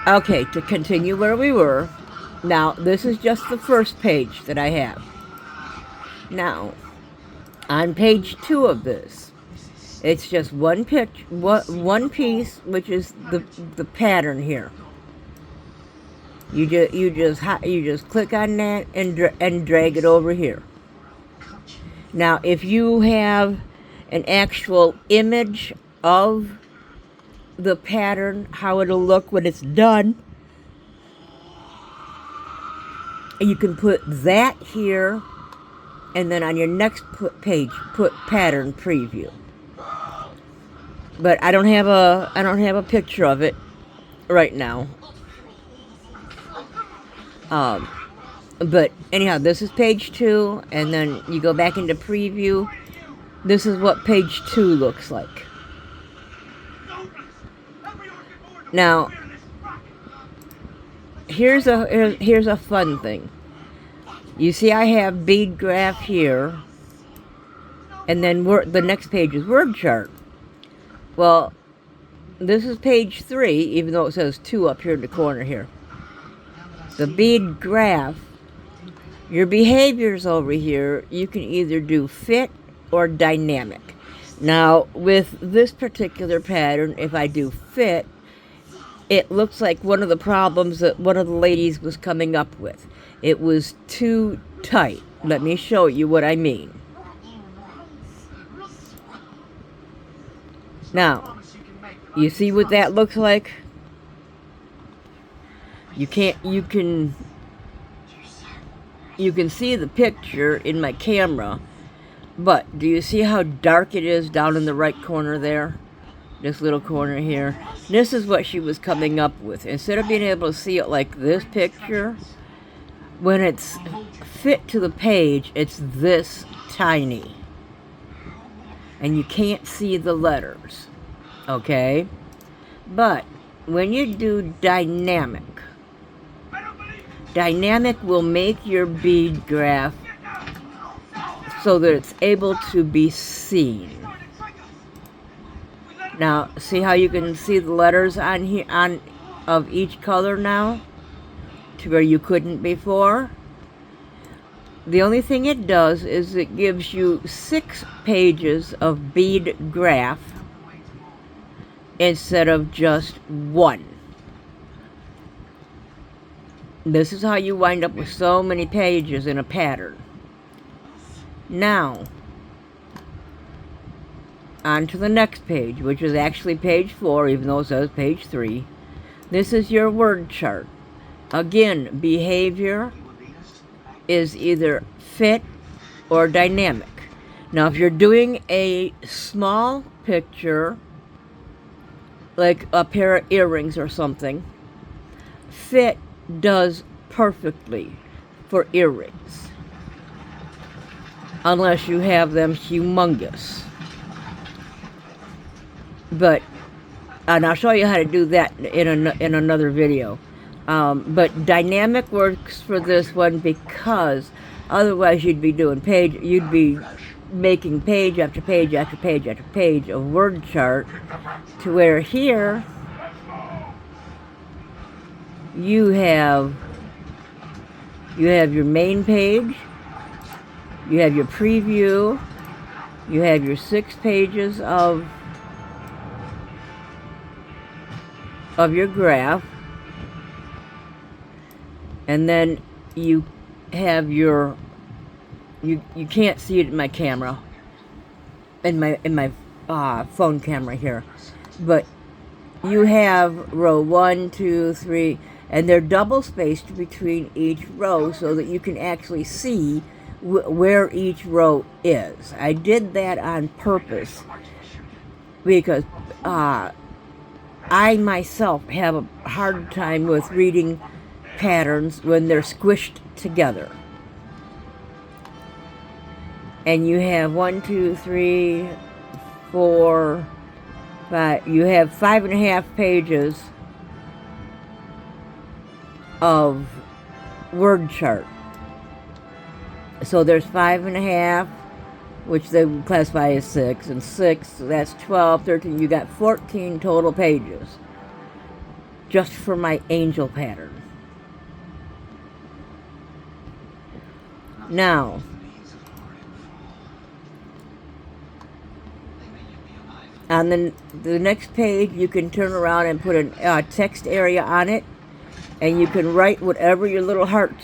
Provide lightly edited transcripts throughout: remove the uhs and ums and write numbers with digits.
Okay, to continue where we were. Now, this is just the first page that I have. Now, on page 2 of this, it's just one piece, which is the pattern here. You just click on that and drag it over here. Now, if you have an actual image of the pattern, how it'll look when it's done, you can put that here, and then on your next page, put pattern preview. But I don't have a picture of it right now. But anyhow, this is page 2, and then you go back into preview. This is what page 2 looks like. Now, here's a fun thing. You see, I have bead graph here, and then the next page is word chart. Well, this is page 3, even though it says 2 up here in the corner here. The bead graph, your behaviors over here, you can either do fit or dynamic. Now, with this particular pattern, if I do fit, it looks like one of the problems that one of the ladies was coming up with. It was too tight. Let me show you what I mean. Now, you see what that looks like? You can see the picture in my camera, but do you see how dark it is down in the right corner there? This little corner here. This is what she was coming up with. Instead of being able to see it like this picture, when it's fit to the page, it's this tiny. And you can't see the letters. Okay? But when you do dynamic will make your bead graph so that it's able to be seen. Now, see how you can see the letters on here of each color now, to where you couldn't before? The only thing it does is it gives you 6 pages of bead graph instead of just 1. This is how you wind up with so many pages in a pattern. Now, on to the next page, which is actually page 4, even though it says page 3. This is your word chart. Again, behavior is either fit or dynamic. Now, if you're doing a small picture, like a pair of earrings or something, fit does perfectly for earrings. Unless you have them humongous. But, and I'll show you how to do that in another video. But dynamic works for this one because otherwise you'd be making page after page after page after page of word chart, to where here you have your main page, you have your preview, you have your 6 pages of your graph, and then you have your, you can't see it in my camera, in my phone camera here, but you have row 1, 2, 3, and they're double spaced between each row so that you can actually see where each row is. I did that on purpose because I myself have a hard time with reading patterns when they're squished together. And you have 1, 2, 3, 4, 5. You have 5.5 pages of word chart. So there's 5.5, which they would classify as 6, and 6, so that's 12, 13. You got 14 total pages. just for my angel pattern. Now, on the next page, you can turn around and put a text area on it, and you can write whatever your little heart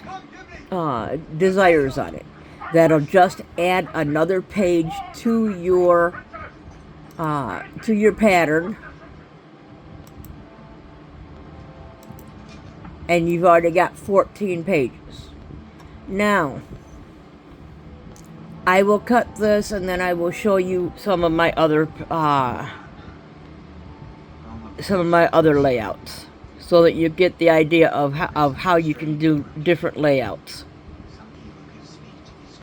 desires on it. That'll just add another page to your pattern, and you've already got 14 pages. Now, I will cut this, and then I will show you some of my other layouts, so that you get the idea of how you can do different layouts.